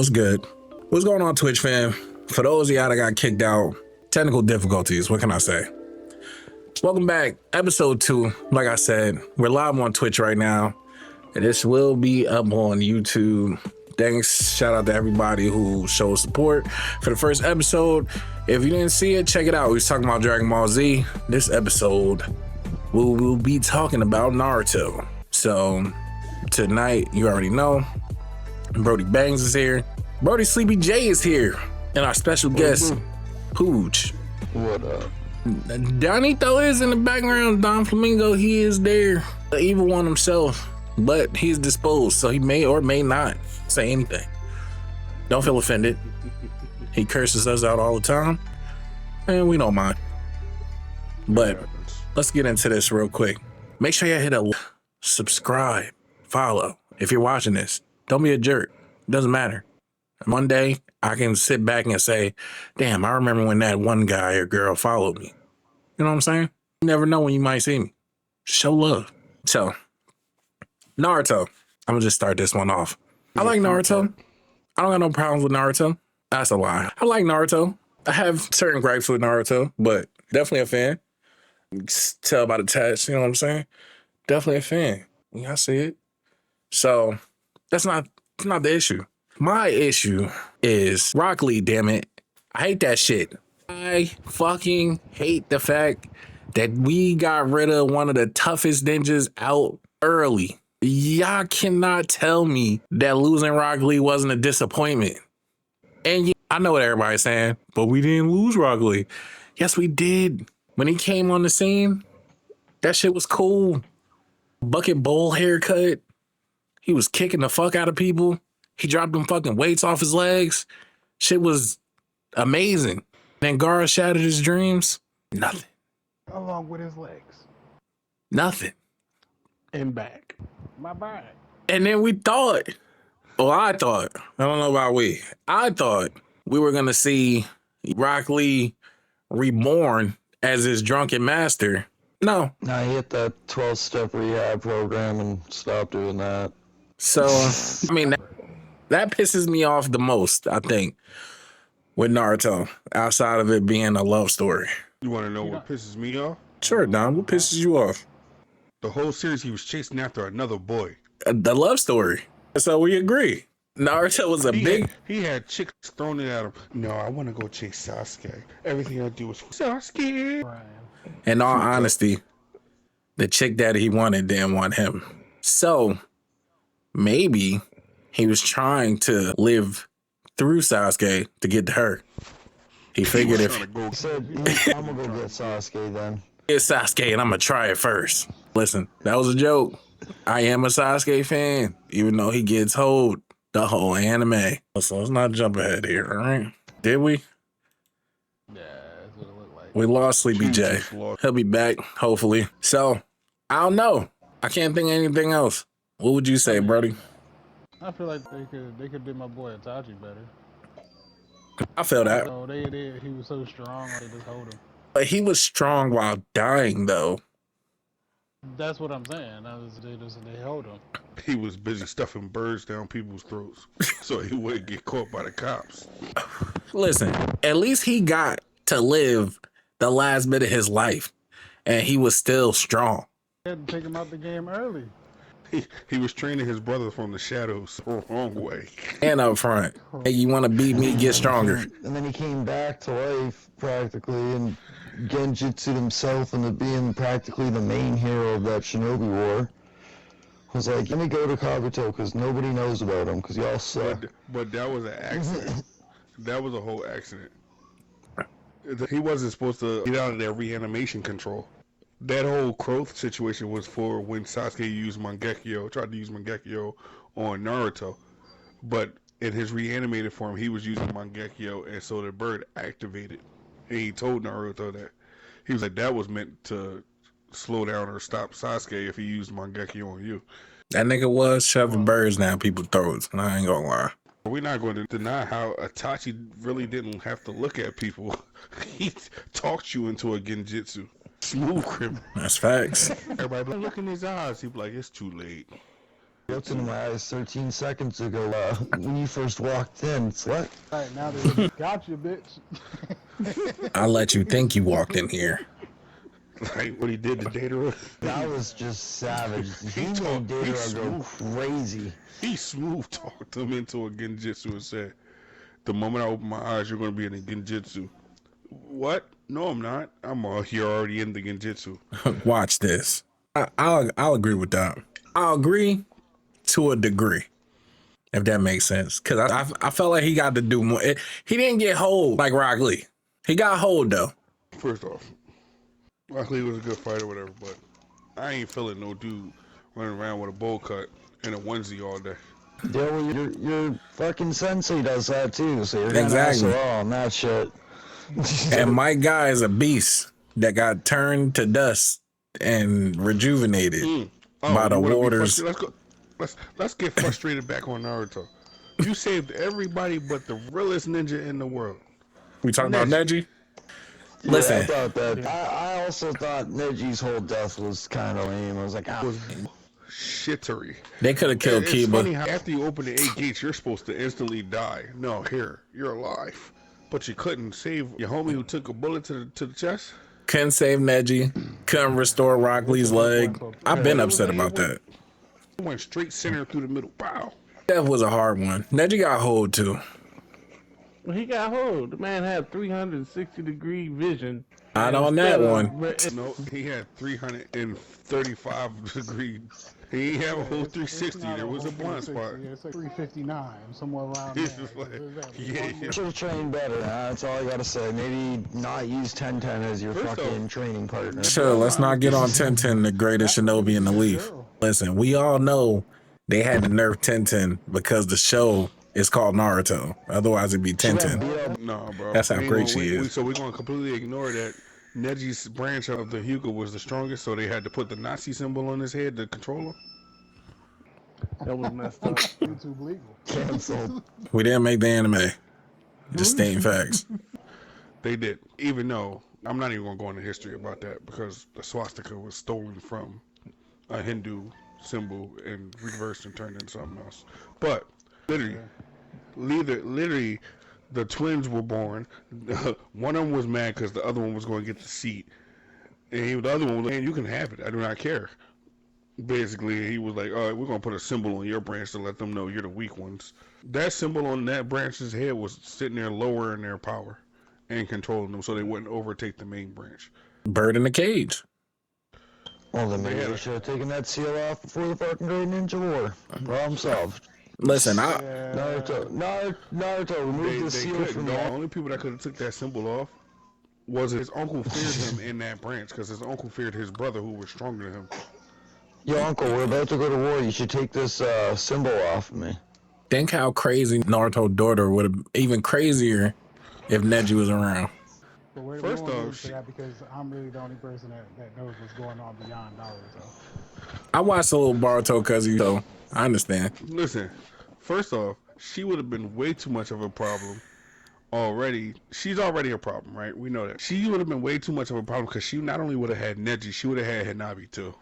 What's good? What's going on, Twitch fam? For those of y'all that got kicked out, technical difficulties, what can I say? Welcome back, episode 2. Like I said, we're live on Twitch right now, and this will be up on YouTube. Thanks, shout out to everybody who showed support for the first episode. If you didn't see it, check it out. We was talking about Dragon Ball Z. This episode, we'll be talking about Naruto. So tonight, you already know, Brody Bangs is here. Brody Sleepy J is here. And our special guest, Pooch. What up? Donito is in the background. Don Flamingo, he is there. The evil one himself. But he's disposed, so he may or may not say anything. Don't feel offended. He curses us out all the time. And we don't mind. But let's get into this real quick. Make sure you hit a subscribe, follow. If you're watching this, don't be a jerk. It doesn't matter. One day, I can sit back and say, damn, I remember when that one guy or girl followed me. You know what I'm saying? You never know when you might see me. Show love. So, Naruto. I'm going to just start this one off. I like Naruto. I don't got no problems with Naruto. That's a lie. I like Naruto. I have certain gripes with Naruto, but definitely a fan. You can tell by the text, you know what I'm saying? Definitely a fan. Yeah, I see it. So, that's not the issue. My issue is Rock Lee, damn it. I hate that shit. I fucking hate the fact that we got rid of one of the toughest ninjas out early. Y'all cannot tell me that losing Rock Lee wasn't a disappointment. And yeah, I know what everybody's saying, but we didn't lose Rock Lee. Yes, we did. When he came on the scene, that shit was cool. Bucket bowl haircut. He was kicking the fuck out of people. He dropped them fucking weights off his legs. Shit was amazing. Then Gara shattered his dreams. Nothing. Along with his legs. Nothing. And back. My back. And then we thought, I don't know about we. I thought we were going to see Rock Lee reborn as his drunken master. No. I hit that 12-step rehab program and stopped doing that. So, I mean, that pisses me off the most, I think, with Naruto, outside of it being a love story. You want to know what pisses me off? Sure, Don. What pisses you off? The whole series, he was chasing after another boy. The love story. So we agree. Naruto was He had chicks thrown it at him. No, I want to go chase Sasuke. Everything I do is Sasuke. In all honesty, the chick that he wanted didn't want him. So maybe he was trying to live through Sasuke to get to her. He figured if He said, I'm gonna go get Sasuke then. it's Sasuke and I'm gonna try it first. Listen, that was a joke. I am a Sasuke fan, even though he gets hold the whole anime. So let's not jump ahead here, all right? Did we? Yeah, that's what it looked like. We lost Sleepy J. He'll be back, hopefully. So, I don't know. I can't think of anything else. What would you say, Brody? I feel like they could do my boy Itachi better. I feel that. So he was so strong, they just hold him. But he was strong while dying, though. That's what I'm saying. They held him. He was busy stuffing birds down people's throats so he wouldn't get caught by the cops. Listen, at least he got to live the last bit of his life, and he was still strong. They had to take him out the game early. He was training his brother from the shadows the wrong way. And up front, hey, you want to beat me, get stronger. And then he came back to life, practically, and genjutsu'd himself into being practically the main hero of that Shinobi War. Was like, let me go to Kabuto, because nobody knows about him, because y'all suck. But that was an accident. That was a whole accident. He wasn't supposed to get out of that reanimation control. That whole growth situation was for when Sasuke used Mangekyo, tried to use Mangekyo on Naruto. But in his reanimated form, he was using Mangekyo, and so the bird activated. And he told Naruto that. He was like, that was meant to slow down or stop Sasuke if he used Mangekyo on you. That nigga was shoving birds down people's throats, and I ain't gonna lie. We're not going to deny how Itachi really didn't have to look at people. He talked you into a genjutsu. Smooth criminal. That's facts. Everybody be like, look in his eyes. He'd be like, it's too late. looked into my eyes 13 seconds ago when you first walked in. It's what? Right now they got you, bitch. I'll let you think you walked in here. Like what he did to Data. That was just savage. He made Data go crazy. He smooth talked him into a genjutsu and said, "The moment I open my eyes, you're going to be in a genjutsu." What? No, I'm not. You're already in the genjutsu. Watch this. I'll agree with that. I'll agree to a degree, if that makes sense. Because I felt like he got to do more. He didn't get hold like Rock Lee. He got hold though. First off, Rock Lee was a good fighter, whatever, but I ain't feeling no dude running around with a bowl cut and a onesie all day. Yeah, well, your fucking sensei does that too, so you're Exactly. gonna on that shit. And my guy is a beast that got turned to dust and rejuvenated by the waters. Let's get frustrated back on Naruto. You saved everybody but the realest ninja in the world. We talking about Neji? Yeah, Listen. I thought that. I also thought Neji's whole death was kind of lame. I was like, It was shittery. They could have killed It's Kiba. funny how after you open the 8 gates, you're supposed to instantly die. No, here, you're alive. But you couldn't save your homie who took a bullet to the chest? Couldn't save Neji. Couldn't restore Rock Lee's leg. I've been upset about that. It went straight center through the middle. Pow. That was a hard one. Neji got hold too. Well, he got hold. The man had 360-degree vision. Not on that one. No, he had 335 degrees. He didn't have a whole 360. There was a blind spot. Yeah, it's like 359, somewhere around He's there. just like, should have trained better. That's all I gotta say. Maybe not use 1010 as your fucking training partner. Sure, let's not get on 1010, the greatest shinobi in the leaf. Listen, we all know they had to nerf 1010 because the show is called Naruto. Otherwise, it'd be 1010. No, bro. That's how great she is. So we're going to completely ignore that Neji's branch of the Hyuga was the strongest, so they had to put the Nazi symbol on his head to control him. That was messed up. YouTube legal. Canceled. We didn't make the anime. Just stating facts. They did. Even though, I'm not even going to go into history about that because the swastika was stolen from a Hindu symbol and reversed and turned into something else. But, literally, the twins were born. One of them was mad because the other one was going to get the seat. And the other one was like, man, you can have it. I do not care. Basically, he was like, all right, we're going to put a symbol on your branch to let them know you're the weak ones. That symbol on that branch's head was sitting there lowering their power and controlling them so they wouldn't overtake the main branch. Bird in the cage. Well, then maybe they should have taken that seal off before the fucking Great Ninja War. Problem solved. Listen, Naruto, remove the seal from The that. only people that could have took that symbol off was his uncle feared him in that branch because his uncle feared his brother who was stronger than him. Yo, uncle, we're about to go to war. You should take this symbol off of me. think how crazy Naruto's daughter would have even crazier if Neji was around. But we're First going off, into that because I'm really the only person that knows what's going on beyond Naruto. I watched a little Boruto because so I understand. Listen, first off, she would have been way too much of a problem already. She's already a problem, right? We know that. She would have been way too much of a problem because she not only would have had Neji, she would have had Hanabi too.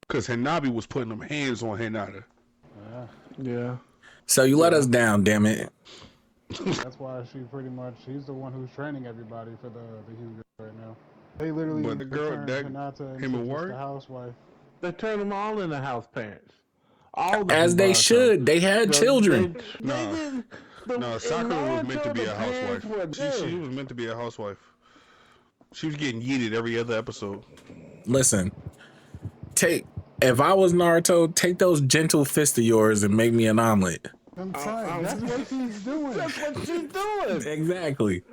Because Hanabi was putting them hands on Hinata. Yeah. So you let us down, damn it. That's why she's the one who's training everybody for the Hyuga right now. They literally But the girl, turned that Hinata him into and just Word? a housewife. They turned them all into house parents. All of As them they Boruto. should. They had children. No. No, Sakura was meant to be a housewife. She was meant to be a housewife. She was getting yeeted every other episode. Listen, if I was Naruto, take those gentle fists of yours and make me an omelet. I'm sorry, that's what she's doing. That's what she's doing. Exactly.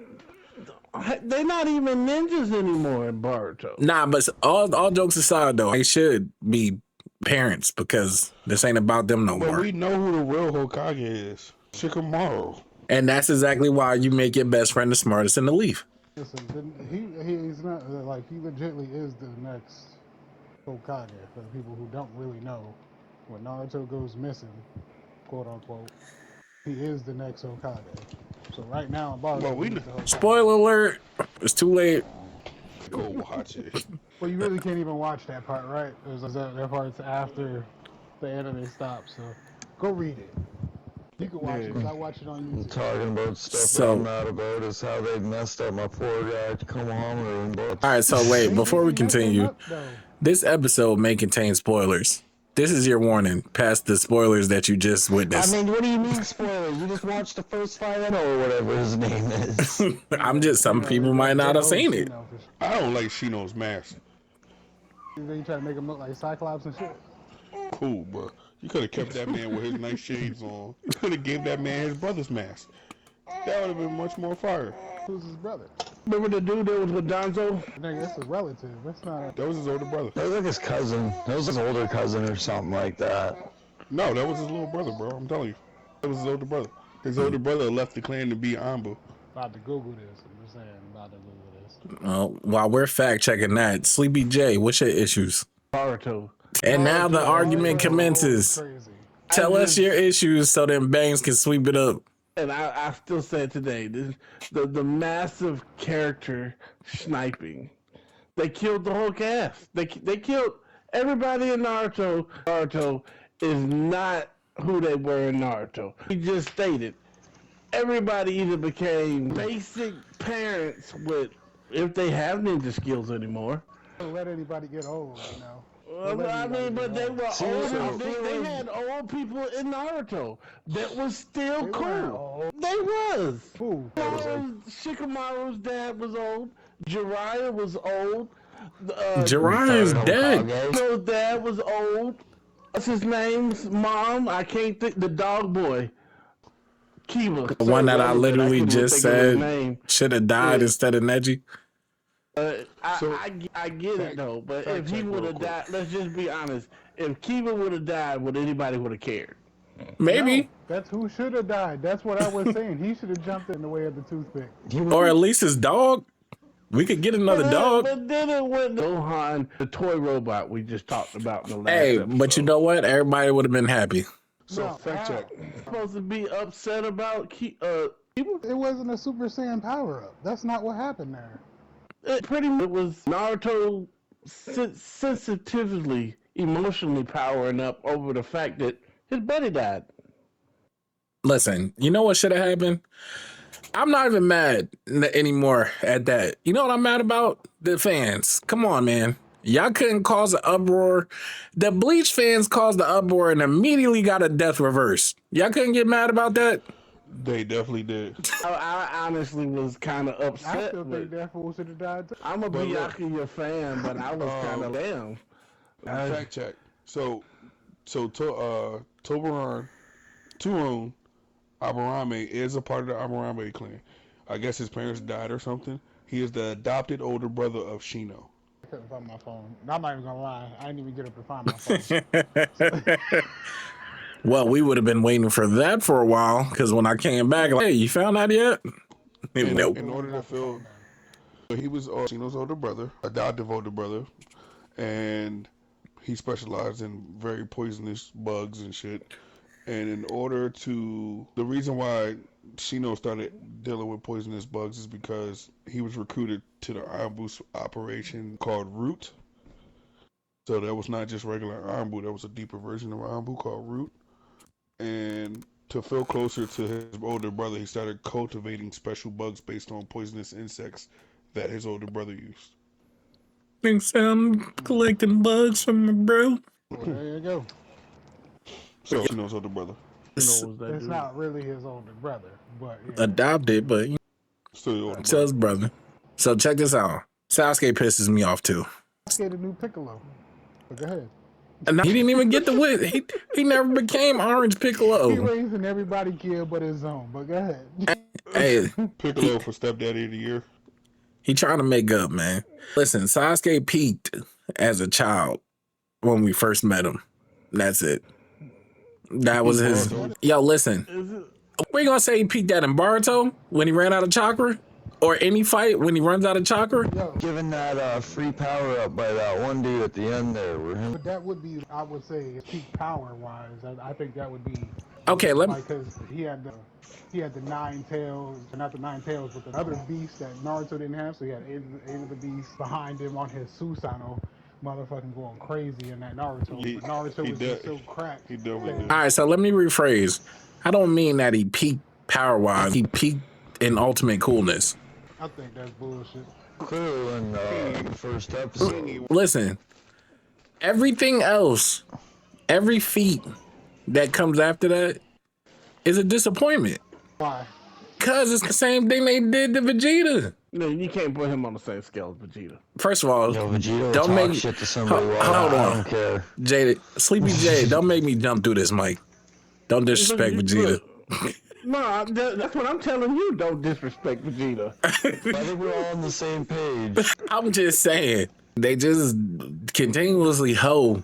They're not even ninjas anymore in Boruto. Nah, but all jokes aside though, they should be parents because this ain't about them no But more. we know who the real Hokage is. Shikamaru. And that's exactly why you make your best friend the smartest in the leaf. Listen, he's not like he legitimately is the next Hokage for the people who don't really know. When Naruto goes missing, quote unquote, he is the next Hokage. So right now in Boruto, Well, we he's know. the Hokage. Spoiler alert, it's too late. Go watch it. Well, you really can't even watch that part, right? That part's after the anime stopped. So go read it. You can watch it because I watch it on I'm YouTube. talking about stuff that So- I'm mad about is how they messed up my poor guy Komohamaru and books. All right, so wait, They before we didn't mess him continue, up, though. this episode may contain spoilers. This is your warning past the spoilers that you just I witnessed. mean, what do you mean spoilers? You just watched the first fight or whatever his name is. I'm just, some people might not have seen it. I don't like Shino's mask. They try to make him look like Cyclops and shit. Cool, but you could have kept that man with his nice shades on. You could have gave that man his brother's mask. That would have been much more fire. Who's his brother? Remember the dude that was with Donzo? Nigga, that's a relative. That's not a... That was his older brother. That was like his cousin. That was his older cousin or something like that. No, that was his little brother, bro. I'm telling you. That was his older brother. His older brother left the clan to be Anbu. About to Google this. I'm just saying, about to Google this. While we're fact checking that, Sleepy J, what's your issues? Naruto. And now the argument commences. Crazy. Tell us your issues so then Bangs can sweep it up. And I still say it today, the massive character sniping. They killed the whole cast. They killed everybody in Naruto. Naruto is not who they were in Naruto. He just stated everybody either became basic parents with, if they have ninja skills anymore. Don't let anybody get old, you know. Well, I mean, but they were See, old. so- They had old people in Naruto that was still They weren't cool. old. They was. Who? Shikamaru's dad was old. Jiraiya was old. Jiraiya's dead. His dad was old. What's his name's mom? I can't think. The dog boy. Kiba. The one that I literally couldn't just think of his said name. should have died Yeah. instead of Neji. I get it though, but fact if he check would real have quick. died, let's just be honest. If Kiba would have died, would anybody would have cared? Maybe. No, that's who should have died. That's what I was saying. He should have jumped in the way of the toothpick. Or at least his dog. We could get another dog. But then it went Gohan, the toy robot we just talked about in the last Hey, episode. but you know what? Everybody would have been happy. So, No, fact check. Supposed to be upset about Kiba? It wasn't a Super Saiyan power-up. That's not what happened there. It was Naruto sensitively, emotionally powering up over the fact that his buddy died. Listen, you know what should have happened? I'm not even mad anymore at that. You know what I'm mad about? The fans. Come on, man. Y'all couldn't cause an uproar. The Bleach fans caused the uproar and immediately got a death reverse. Y'all couldn't get mad about that? They definitely did. I honestly was kind of I upset. still think that fool should have died too. I'm a But look, Byakuya fan, but I was kind of damn. fact check. So Toblerone, Aburame is a part of the Aburame clan. I guess his parents died or something. He is the adopted older brother of Shino. I couldn't find my phone. I'm not even gonna lie. I didn't even get up to find my phone. Well, we would have been waiting for that for a while because when I came back, like, hey, you found that yet? Nope. In order to fill, he was Shino's older brother, adoptive older brother, and he specialized in very poisonous bugs and shit. And in order to, the reason why Shino started dealing with poisonous bugs is because he was recruited to the ambush operation called Root. So that was not just regular Anbu, that was a deeper version of Anbu called Root. And to feel closer to his older brother, he started cultivating special bugs based on poisonous insects that his older brother used. Thinks I'm collecting bugs from my bro. Well, there you go. So Shino's older brother. It's not really his older brother, but yeah. Adopted, but you know, Still the older it's brother. his brother. So check this out. Sasuke pisses me off too. Get a new Piccolo. But go ahead. And he didn't even get the win. He never became Orange He Piccolo. raising everybody killed but his own. But go ahead. Hey, Piccolo for stepdaddy of the year. he trying to make up, man. Listen, Sasuke peaked as a child when we first met him. That's it. That was his. Yo, listen. We gonna say he peaked at in Boruto when he ran out of chakra, or any fight when he runs out of chakra. Yo, Given that free power up by that one dude at the end there, where him. but that would be, I would say, peak power wise. I think that would be Okay, let me. like because he had the 9 tails, not the 9 tails, but the other beast that Naruto didn't have. So he had eight of the beasts behind him on his Susanoo. motherfucking going crazy in that Naruto. He- But Naruto he was did- just so cracked. He definitely that- did. All right, so let me rephrase. I don't mean that he peaked power-wise. He peaked in ultimate coolness. I think that's bullshit. Clearly in the first episode. Listen, everything else, every feat that comes after that is a disappointment. Why? Cause it's the same thing they did to Vegeta. No, you can't put him on the same scale as Vegeta. First of all, Yo, Vegeta don't talk make shit to somebody. Hold I on. don't care. Jada, Sleepy J, don't make me jump through this, Mike. Don't disrespect Vegeta. No, that's what I'm telling you. Don't disrespect Vegeta. I think we're all on the same page. I'm just saying, they just continuously hoe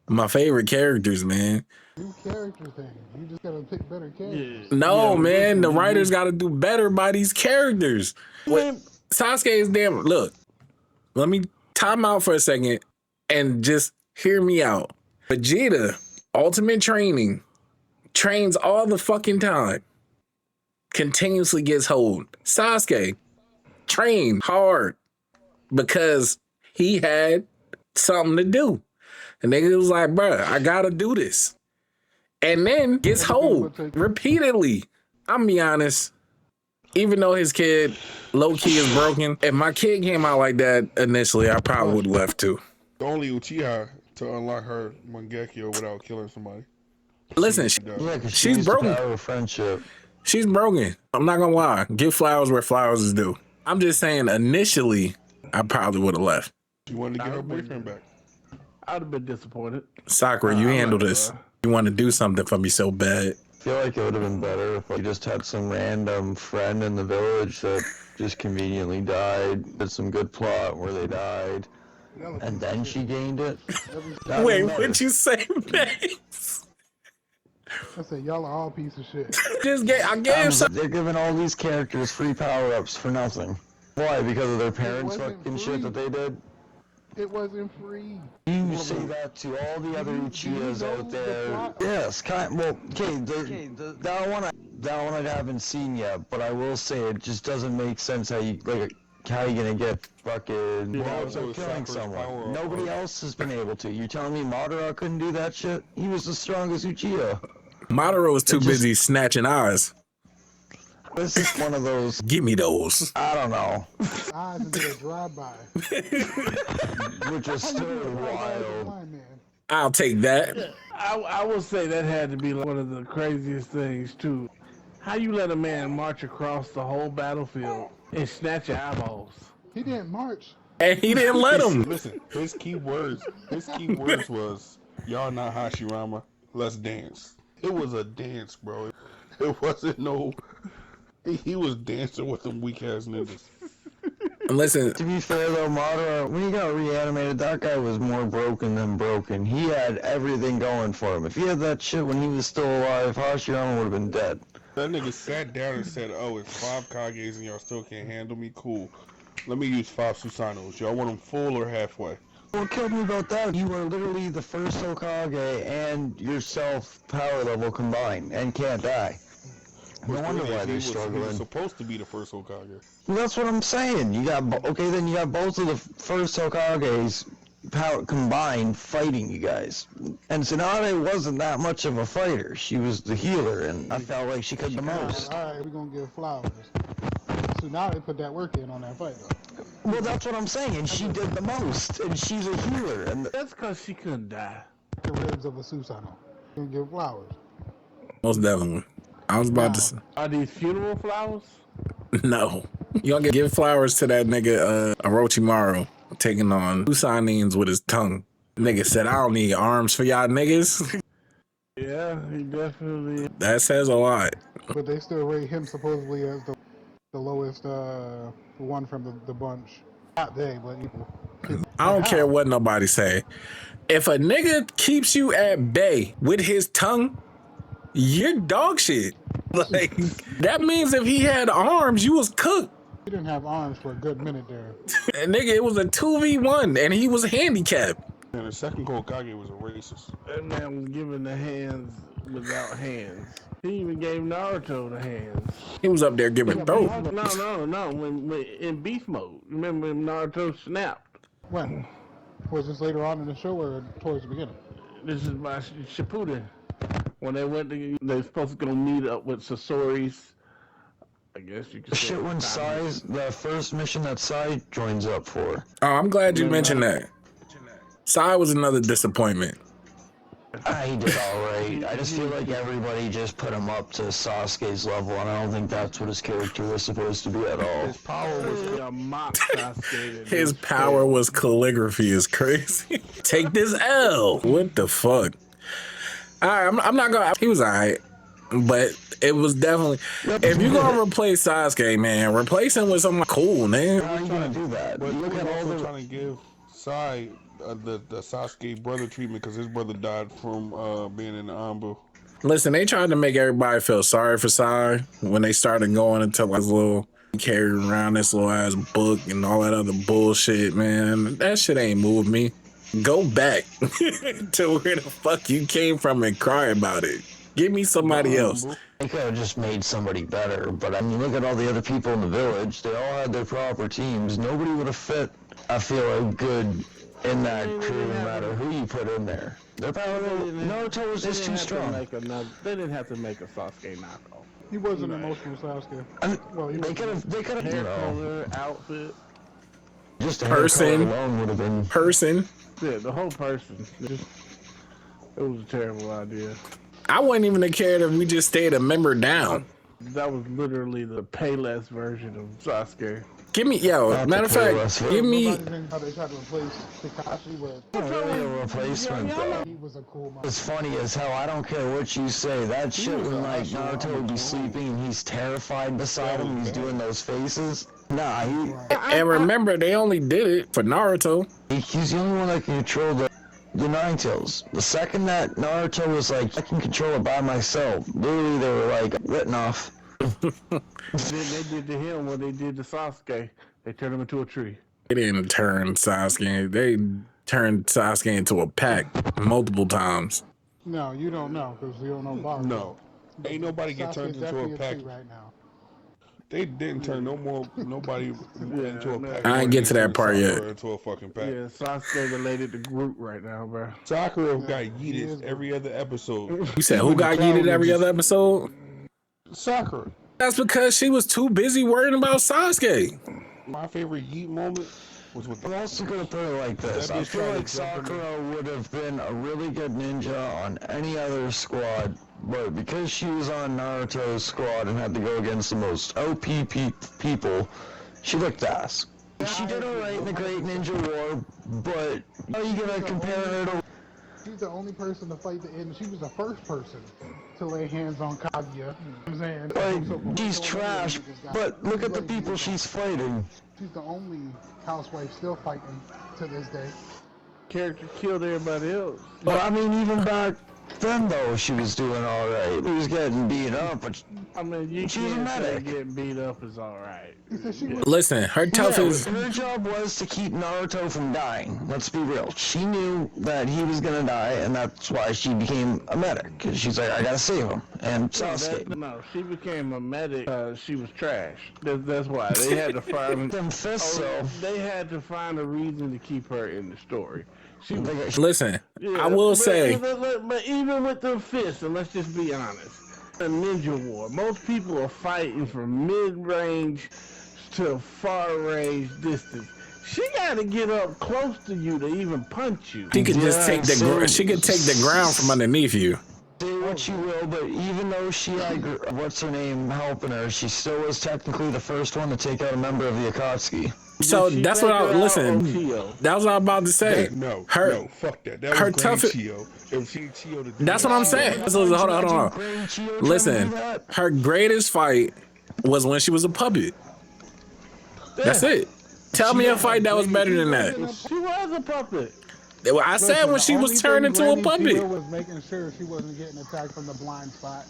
my favorite characters, man. New character thing. You just gotta pick better characters. No, Yeah, man, the listen, writers got to do better by these characters. Man, Sasuke is damn. Look, let me time out for a second and just hear me out. Vegeta, ultimate training, trains all the fucking time, continuously gets hold. Sasuke, trained hard because he had something to do. And nigga was like, bruh, I gotta do this. And then gets hold repeatedly. I'm be honest, even though his kid low key is broken, if my kid came out like that initially, I probably would have left too. The only Uchiha to unlock her Mangekyo without killing somebody. Listen, Yeah, because She's she's broken. the power of friendship. she's broken. I'm not gonna lie. Give flowers where flowers is due. I'm just saying initially, I probably would have left. She wanted to get her boyfriend back. I'd have been disappointed. Sakura, you handle this. You want to do something for me so bad. I feel like it would have been better if you just had some random friend in the village that just conveniently died. Did some good plot where they died, and then she gained it. That Wait, would matter. what'd you say, Max? I said y'all are all piece of shit. I gave some. They're giving all these characters free power-ups for nothing. Why? Because of their parents' wasn't fucking free. shit that they did? It wasn't free. You say that to all the other Uchihas out there. Yes, well, okay, that one I haven't seen yet, but I will say it just doesn't make sense how you gonna get fucking Naruto is killing Sakura's someone. power-up. Nobody else has been able to. You're telling me Madara couldn't do that shit? He was the strongest Uchiha. Madara was too busy snatching eyes. This is one of those. Give me those. I don't know, Eyes and did a drive-by. which is still wild. Blind man. I'll take that. I will say that had to be like one of the craziest things too. How you let a man march across the whole battlefield and snatch your eyeballs? He didn't march. And he didn't let him. Listen, his key words was, y'all not Hashirama, let's dance. It was a dance, bro. It wasn't no, he was dancing with them weak ass niggas. Listen, To be fair though, Madara, when he got reanimated, that guy was more broken than broken. He had everything going for him. If he had that shit when he was still alive, Hashirama would have been dead. That nigga sat down and said, oh, it's 5 Kages and y'all still can't handle me? Cool. Let me use 5 Susanos. Y'all want them full or halfway? What killed me about that, you were literally the first Hokage and yourself power level combined and can't die. No wonder why He they're was struggling. supposed to be the first Hokage. Well, that's what I'm saying. You got then you got both of the first Hokages power combined fighting you guys. And Tsunade wasn't that much of a fighter. She was the healer, and I felt like she could the most. Alright, we're gonna give flowers. So now they put that work in on that fight though. Well, that's what I'm saying. And she did the most, and she's a healer. And That's because she couldn't die. The ribs of a Susanoo. We're gonna give flowers. most definitely. I was about to say, Are these funeral flowers? no. You gonna give flowers to that nigga Orochimaru taking on two Saiyans with his tongue. Nigga said, I don't need arms for y'all niggas. Yeah, he definitely. That says a lot. But they still rate him supposedly as the lowest one from the bunch. Not they, but people. I don't care what nobody say. If a nigga keeps you at bay with his tongue, you're dog shit. Like, that means if he had arms, you was cooked. He didn't have arms for a good minute there. And nigga, it was a 2v1 and he was handicapped. And the second Hokage was a racist. That man was giving the hands without hands. He even gave Naruto the hands. He was up there giving throat. No. When in beast mode, remember when Naruto snapped? When? Was this later on in the show or towards the beginning? This is my Shippuden. When they went to, they're supposed to go meet up with Sasori's. I guess you could say. Shit when Sai's the first mission that Sai joins up for. Oh, I'm glad you mentioned that. Sai was another disappointment. He did alright. I just feel like everybody just put him up to Sasuke's level, and I don't think that's what his character was supposed to be at all. His power was a mop Sasuke. His power was calligraphy is crazy. Take this L. What the fuck? Alright, I'm not gonna. He was alright, but it was definitely. If you're gonna replace Sasuke, man, replace him with something cool, man. How are you gonna do that? But Look at all the. trying to give Sai the Sasuke brother treatment because his brother died from being in the Anbu. Listen, they tried to make everybody feel sorry for Sai when they started going into his little carrying around this little ass book and all that other bullshit, man. That shit ain't moved me. Go back to where the fuck you came from and cry about it. Give me somebody else. They could have just made somebody better, but I mean, look at all the other people in the village. They all had their proper teams. Nobody would have fit, I feel like, good in that crew, no matter who you put in there. Their power, Naruto was just too strong. They didn't have to make a Sasuke knockoff. He was an emotional Sasuke. Well, They could have, Hair color, outfit. just a Person. haircut alone would have been. Person. Yeah, the whole person. It was a terrible idea. I wouldn't even have cared if we just stayed a member down. That was literally the Payless version of Sasuke. Give me, yo, Not matter of the fact, playlist. give me, Nobody thinks how they tried to replace Kakashi with. Not really a replacement, though. He was a cool man. It's funny as hell. I don't care what you say. That shit when like Naruto would be sleeping and he's terrified beside him, he's doing those faces. Nah, and remember, they only did it for Naruto. he's the only one that can control the Nine Tails. The second that Naruto was like, I can control it by myself, literally they were like written off. They did to him what they did to Sasuke. They turned him into a tree. They didn't turn Sasuke. They turned Sasuke into a pack multiple times. No, you don't know because you don't know Boruto. No, ain't nobody get turned Sasuke's into a definitely pack. tree right now. They didn't turn nobody into a pack. I ain't get to that part yet. Sakura into a fucking pack. Yeah, Sasuke related to Groot right now, bro. Sakura got yeeted every other episode. You said who got yeeted every other episode? Sakura. That's because she was too busy worrying about Sasuke. My favorite yeet moment was with I'm also gonna put it like this. I feel like Sakura would have been a really good ninja on any other squad, but because she was on Naruto's squad and had to go against the most OP people, she looked ass. She did alright in the Great Ninja War, but are you gonna compare her to... She's the only person to fight the end. She was the first person to lay hands on Kaguya. You know what I'm saying? Like, she's trash, but look at the people she's fighting. She's the only housewife still fighting to this day. Character killed everybody else. But I mean, even back then, though, she was doing alright. She was getting beat up, but I mean, you she was a can't say medic. getting beat up is all right. Listen, her toughest. Her job was to keep Naruto from dying. Let's be real. She knew that he was gonna die, and that's why she became a medic. Cause she's like, I gotta save him. And Sasuke. No, she became a medic. She was trash. That's why they had to find them fists, so They had to find a reason to keep her in the story. She was, Listen, yeah, I will say. but even with the fists, and let's just be honest, a ninja war. Most people are fighting from mid-range to far-range distance. She got to get up close to you to even punch you. She could just take the she could take the ground from underneath you. say what you will, but even though she had what's her name helping her, she still was technically the first one to take out a member of the Akatsuki. So that's what I listen. That was what I was about to say. No, fuck that. That her was Granny toughest. Chio. It was Chio to do That's that. what I'm saying. Hold on. Listen, her greatest fight was when she was a puppet. That's it. Tell me a fight that was better than that. She was a puppet. I said when she was turned into a puppet. Was making sure she wasn't getting attacked from the blind spot.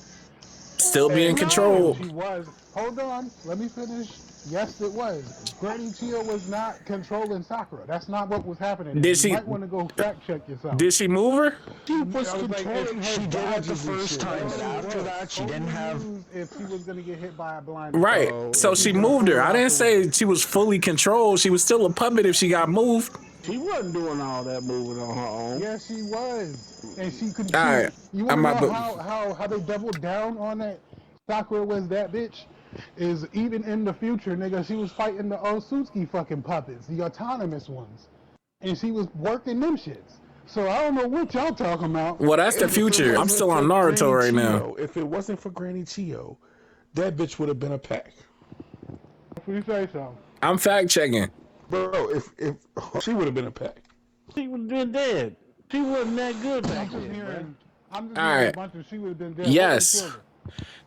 Still be in control. She was. Hold on, let me finish. Yes, it was. Granny Chio was not controlling Sakura. That's not what was happening. Did you she? might want to go fact check yourself. Did she move her? She was controlling her. She did it the dodges and first shit. time, but after that, she didn't have. If she was gonna get hit by a blind. Right. So she moved her. I didn't say she was fully controlled. She was still a puppet if she got moved. She wasn't doing all that moving on her own. Yes, she was, and she could. All right, You want I'm to about know to. how they doubled down on that? Sakura was that bitch. Is even in the future, nigga, she was fighting the Otsutsuki fucking puppets, the autonomous ones, and she was working them shits. So I don't know what y'all talking about. Well, that's the If it future. I'm wasn't still on for Naruto Granny right now. Chiyo, if it wasn't for Granny Chiyo, that bitch would have been a pack. If you say so. I'm fact checking. Bro, if she would have been a pack. She would have been dead. She wasn't that good back I'm just then, hearing, I'm just All hearing a right. bunch of she would have been dead. Yes. What killed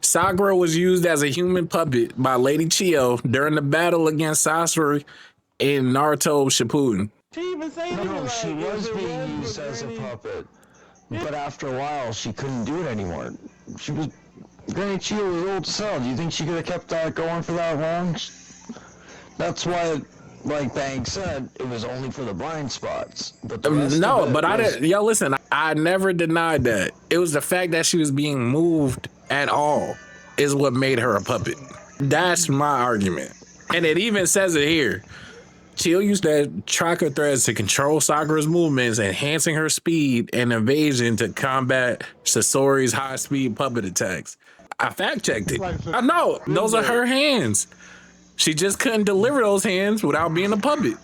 Sakura was used as a human puppet by Lady Chiyo during the battle against Sasori in Naruto Shippuden. She even said No, like, she if was it being wasn't used for as a Granny- puppet. But after a while, she couldn't do it anymore. She was... Granny Chiyo was old as hell. Do you think she could have kept that going for that long? That's why, like Bang said, it was only for the blind spots. But the rest No, of it but I was... didn't. Yo, listen, I never denied that. It was the fact that she was being moved at all is what made her a puppet. That's my argument. And it even says it here. Chiyo used that tracker threads to control Sakura's movements, enhancing her speed and evasion to combat Sasori's high-speed puppet attacks. I fact-checked it. I know, those are her hands. She just couldn't deliver those hands without being a puppet.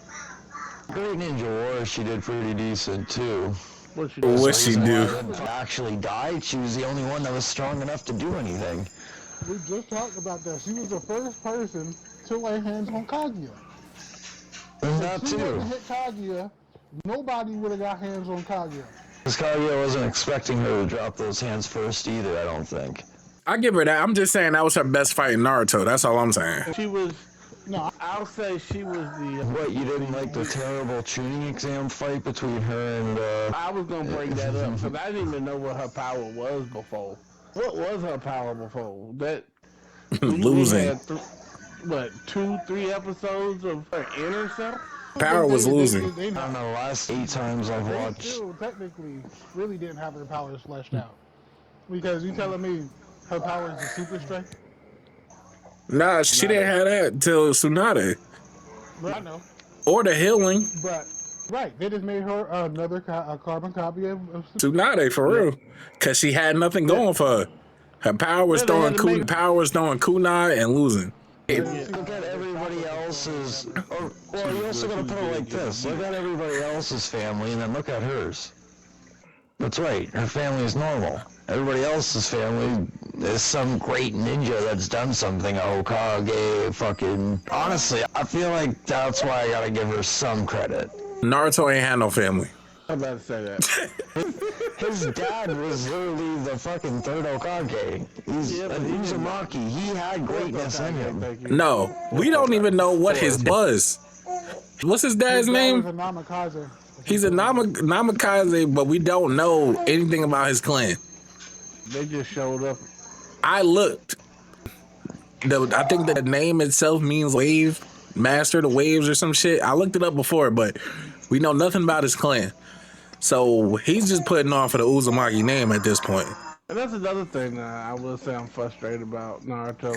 Great Ninja War, she did pretty decent, too. What she What she do? When she actually died, she was the only one that was strong enough to do anything. We just talked about that. She was the first person to lay hands on Kaguya. And that, If she too. wouldn't hit Kaguya, nobody would have got hands on Kaguya. Because Kaguya wasn't expecting her to drop those hands first either, I don't think. I give her that. I'm just saying that was her best fight in Naruto. That's all I'm saying. She was. No, I'll say she was the. What, you didn't like the terrible tuning exam fight between her and, I was gonna bring that up because I didn't even know what her power was before. What was her power before? That Losing. had what 2-3 episodes of her inner self? Power was losing. They I don't know, the last 8 times I've they watched... still technically really didn't have her powers fleshed out. Because you telling me her power is the super strength? Nah, she didn't have that till Tsunade. I know. Or the healing. But, right, they just made her another a carbon copy of super. Tsunade, for real. Because she had nothing going for her. Her power was Yeah, they throwing had to make- kunai and losing. Look at everybody else's... Or, well, you also gotta put it like this. Look at everybody else's family and then look at hers. That's right, her family is normal. Everybody else's family is some great ninja that's done something, a Hokage, fucking... Honestly, I feel like that's why I gotta give her some credit. Naruto ain't had no family. I'm about to say that. His dad was literally the fucking third Hokage. He's Yeah, but an he didn't- Uzumaki. He had greatness in him. Thank you. No, we don't even know what his was. What's his dad's His dad name? was a Namikaze. He's a Namikaze, but we don't know anything about his clan. They just showed up. I looked. I think the name itself means wave, master the waves or some shit. I looked it up before, but we know nothing about his clan. So he's just putting on for the Uzumaki name at this point. And that's another thing I will say I'm frustrated about Naruto.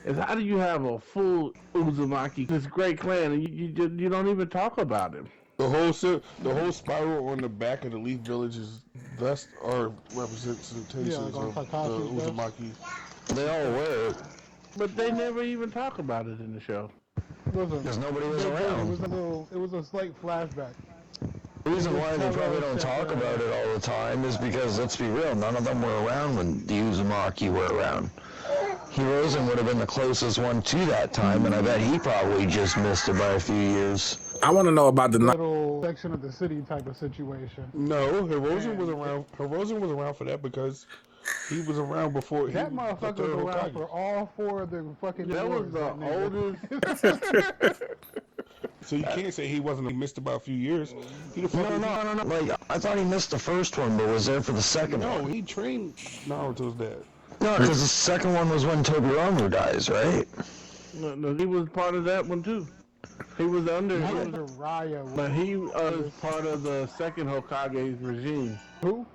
Is how do you have a full Uzumaki, this great clan, and you don't even talk about him? The whole spiral on the back of the Leaf Village's vest are representations Yeah, like on of the Kakashi's vest. Uzumaki. They all were, But they never even talk about it in the show. Listen, because nobody was it around. was a slight flashback. The reason why they probably don't talk about it all the time is because, let's be real, none of them were around when the Uzumaki were around. Hirozen would have been the closest one to that time, and I bet he probably just missed it by a few years. I want to know about the Little section of the city type of situation. No, Hirozen was around. Hirozen was around for that because he was around before That he motherfucker was around for all 4 of the fucking That was wars, the that nigga. oldest. So you can't say he wasn't. He missed about a few years. He the fuck No. Like, I thought he missed the first one, but was there for the second No, one. he trained Naruto's dad. No, because the second one was when Tobirama dies, right? No, he was part of that one too. He was under. That He was was, a Raya. but he was part of the second Hokage's regime. Who?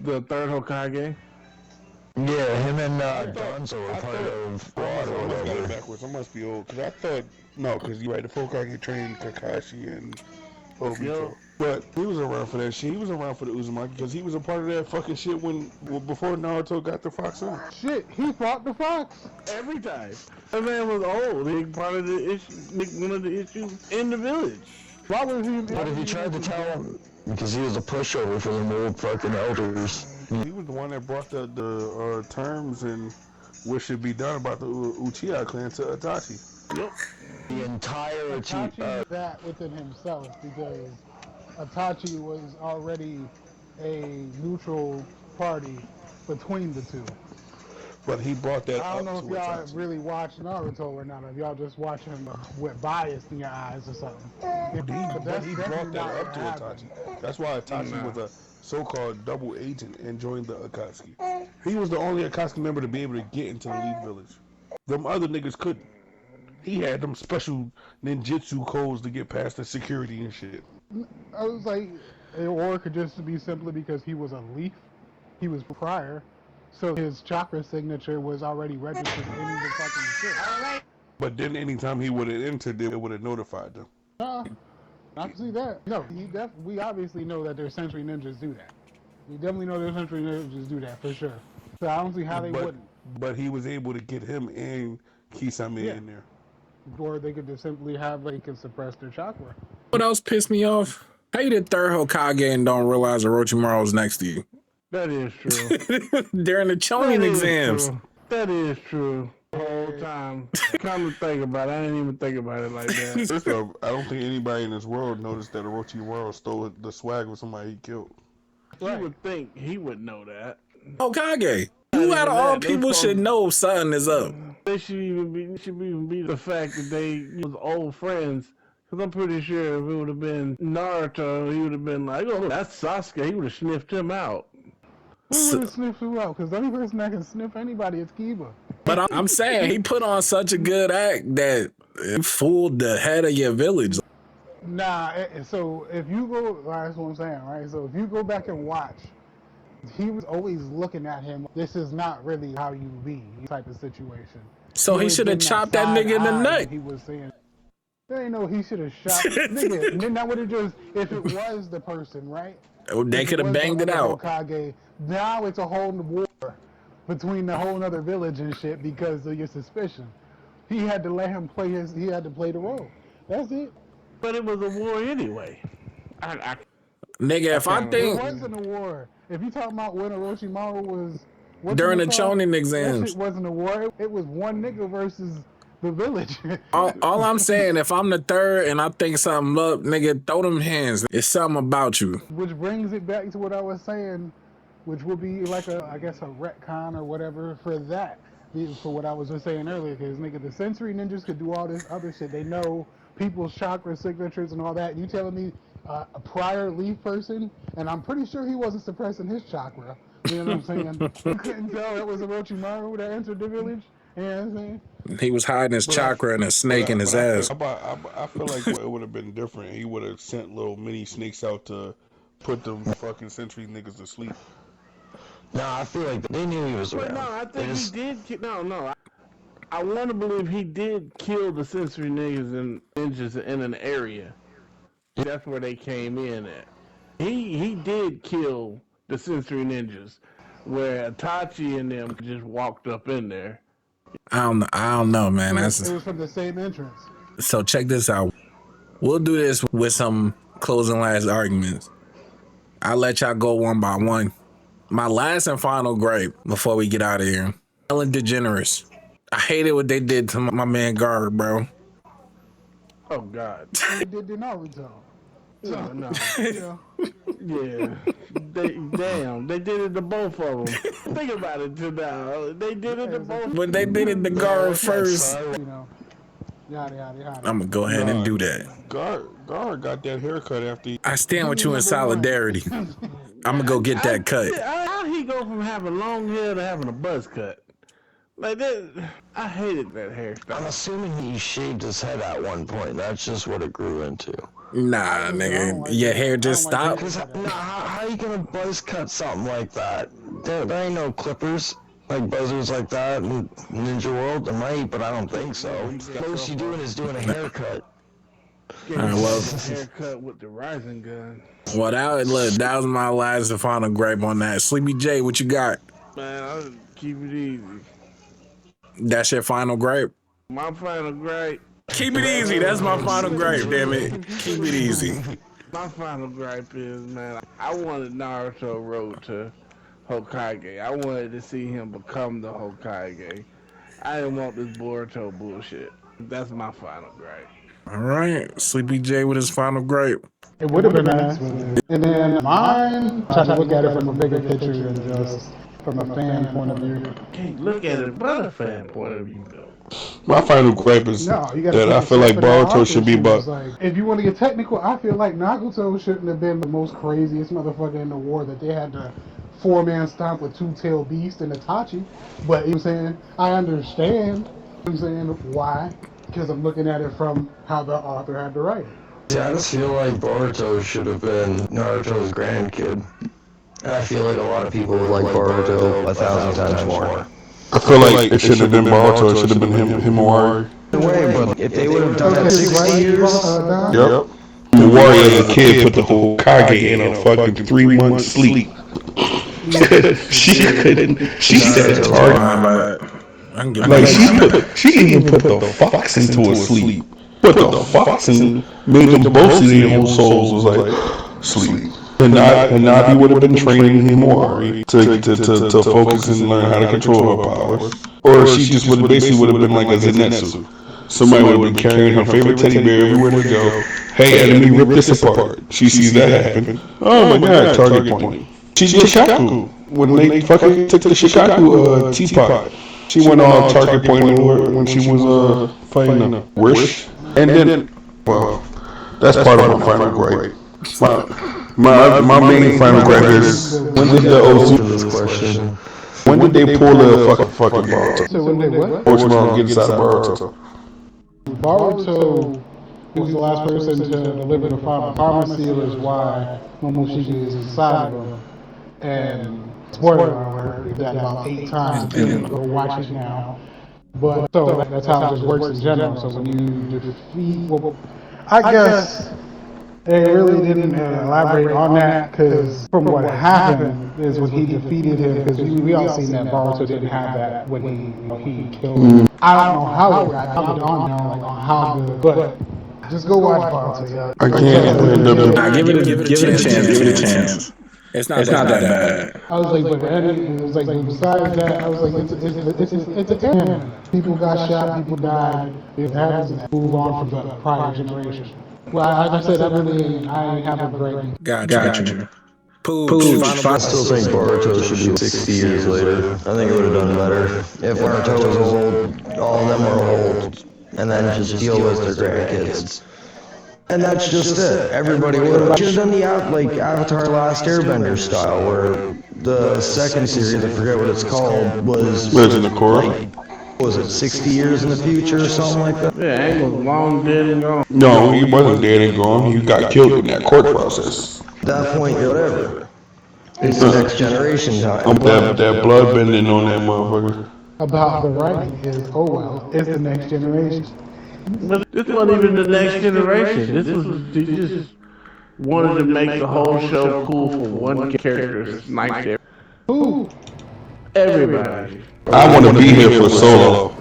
The third Hokage. Yeah, him and Gonzo were I part thought- of I Water or must got it whatever. backwards. I must be old because I thought no, because you're right. The Hokage trained Kakashi and Obito. Yo. But he was around for that shit. He was around for the Uzumaki because he was a part of that fucking shit before Naruto got the fox in. Shit, he fought the fox. Every time. That man was old. He part of the issue, one of the issues in the village. Why was he? But if you tried to tell him, because he was a pushover for them old fucking elders. He was the one that brought the terms and what should be done about the Uchiha clan to Itachi. Yep. The entire Itachi that within himself because Itachi was already a neutral party between the two. But he brought that I don't up know to if y'all Itachi. really watch Naruto or not. If y'all just watch him with bias in your eyes or something. But he brought definitely that not up what to happened. Itachi. That's why Itachi was a so-called double agent and joined the Akatsuki. He was the only Akatsuki member to be able to get into the Leaf Village. Them other niggas couldn't. He had them special ninjutsu codes to get past the security and shit. I was like, or it could just be simply because he was a leaf. He was prior. So his chakra signature was already registered in the fucking shit. But then anytime he would have entered, it would have notified them. I can see that. No, we obviously know that their Century Ninjas do that. We definitely know their Century Ninjas do that for sure. So I don't see how they wouldn't. But he was able to get him and Kisame in there. Or they could just simply have they could suppress their chakra. What else pissed me off? How you the third Hokage and don't realize Orochimaru's next to you? That is true. During the Chonin exams. That is true. The whole time. Come to think about it, I didn't even think about it like that. First off, I don't think anybody in this world noticed that Orochimaru stole the swag of somebody he killed. You would think he would know that. Hokage. You out of all people should know something is up. They should even be the fact that they was old friends. Because I'm pretty sure if it would have been Naruto, he would have been like, oh, that's Sasuke. He would have sniffed him out. Who would have sniffed who out? Because the only person that can sniff anybody is Kiba. But I'm saying he put on such a good act that it fooled the head of your village. Nah, so if you go, that's what I'm saying, right? So if you go back and watch, he was always looking at him, this is not really how you be, type of situation. So he should have chopped that nigga in the neck. He was saying, there ain't no he should have shot nigga. And then that would have just, if it was the person, right? They could have banged it out. Hokage, now it's a whole war between the whole other village and shit because of your suspicion. He had to let him play he had to play the role. That's it. But it was a war anyway. Nigga, if I think... It wasn't a war. If you talking about when Orochimaru was... During the Chonin that exams. shit wasn't a war. It was one nigga versus the village. All I'm saying, if I'm the third and I think something up, nigga, throw them hands. It's something about you. Which brings it back to what I was saying, which would be like I guess a retcon or whatever for that. For what I was just saying earlier, because nigga, the sensory ninjas could do all this other shit. They know people's chakra signatures and all that. You telling me a prior leaf person, and I'm pretty sure he wasn't suppressing his chakra. You know what I'm saying? You couldn't tell that was Orochimaru that entered the village. You know what I'm saying? He was hiding his chakra and a snake in his ass. I feel like it would have been different. He would have sent little mini snakes out to put them fucking century niggas to sleep. Nah, I feel like they knew he was around. No, I think he did. No. I want to believe he did kill the sensory niggas and ninjas in an area. That's where they came in at. He did kill the sensory ninjas, where Itachi and them just walked up in there. I don't know, man. It was from the same entrance. So check this out. We'll do this with some closing last arguments. I'll let y'all go one by one. My last and final gripe before we get out of here. Ellen DeGeneres. I hated what they did to my man Gar, bro. Oh God. They did the Naruto. No. Yeah. They did it to both of them. Think about it too now. They did it to both. But they did it to Gar first. You know. Yada. I'm gonna go ahead and do that. Gar got that haircut after I stand with you in solidarity. I'm gonna go get that cut. How he go from having long hair to having a buzz cut? Like that, I hated that hairstyle. I'm assuming he shaved his head at one point. That's just what it grew into. Nah, nigga, your hair just stopped. How you gonna buzz cut something like that? There ain't no clippers, like buzzers like that in Ninja World. There might, but I don't think so. Most you doing is doing a haircut. Getting well. haircut with the rising gun. Well, that was my last and final gripe on that. Sleepy J, what you got? Man, I'll keep it easy. That's your final gripe? My final gripe. Keep it easy. That's my final gripe, damn it. Keep it easy. My final gripe is, man, I wanted Naruto road to Hokage. I wanted to see him become the Hokage. I didn't want this Boruto bullshit. That's my final gripe. All right. Sleepy J with his final gripe. It would have been nice, and then mine, try to look at it from a bigger picture than just from a fan point of view. Can't look at it from a fan point of view, though. My final gripe is No, you gotta that I feel like Boruto should be about. like, if you want to get technical, I feel like Naruto shouldn't have been the most craziest motherfucker in the war that they had to four-man stomp with two-tailed beast and Itachi. But you know what I'm saying, I understand. You know what I'm saying why? Because I'm looking at it from how the author had to write it. Yeah, I just feel like Boruto should have been Naruto's grandkid. I feel like a lot of people would like Boruto 1,000 times more. I feel like it shouldn't have been Boruto. It should have been Himawari. Way, but if they would have done that 60 years, Yep. Himawari as a kid put the whole Kage in a fucking 3-month sleep. She couldn't. She said target. Like she even put the fox into a sleep. Put the fox and made them both see their own souls was like sleep. And not he would have been training Himawari to focus and learn how to control her powers. Or she just would have been like a Zenitsu. Somebody would have been carrying her favorite teddy bear everywhere they go. Hey, enemy, rip this apart. She sees that happen. Oh my god, target point. She's Shikaku. When they fucking took the Shikaku teapot, she went on target point when she was fighting a Wish. And then, well, that's part of my final gripe. My main final gripe is, when did the Ozu, when did they pull the fucking Boruto? So when they what? Orochimaru gets out of Boruto. Boruto was the last person to deliver the final Karma Seal is why Momoshiki is inside of him. And spoiler alert, that about 8 times. Go watch it now. But so that's how it just works in general. So when you defeat, well, I guess they really didn't elaborate on that because from what happened is when he defeated him, because we all seen that Boruto didn't have that when he killed him. I don't know how it got covered on now, like on how good, but just go watch Boruto. Yeah. I can't. Nah, give it a chance. It's not that bad. I was like, but the ending, it was like, besides that, I was like, it's an end. People got shot, people died. It happens, move on from the prior generation. Well, like I said, I ain't have a great. Gotcha. I still think Boruto should be 60 years later. I think it would have done better. If Naruto was old, all of them were old, and then just deal with their grandkids. And that's just it. Everybody would have just done the Avatar Last Airbender style, where the second series, I forget what it's called, was Legend of Korra. Was it 60 years in the future or something like that? Yeah, Aang was long dead and gone. No, he wasn't dead and gone. He got killed in that court process. At that point, whatever. It's the next generation time. That blood bending on that motherfucker. About the writing is, oh well, it's the next generation. But this wasn't even the next generation. This was, they just wanted to make the whole show cool for one character. Snipe Who? everybody. I want to be here for Solo.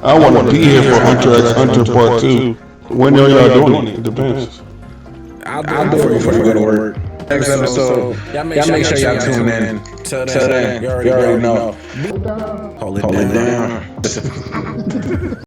I want to be here for Hunter x Hunter Part 2. When are y'all doing it? It depends. I'll do it before you go to work. Next episode, y'all make sure y'all tune in. Till then, you already know. Hold it down.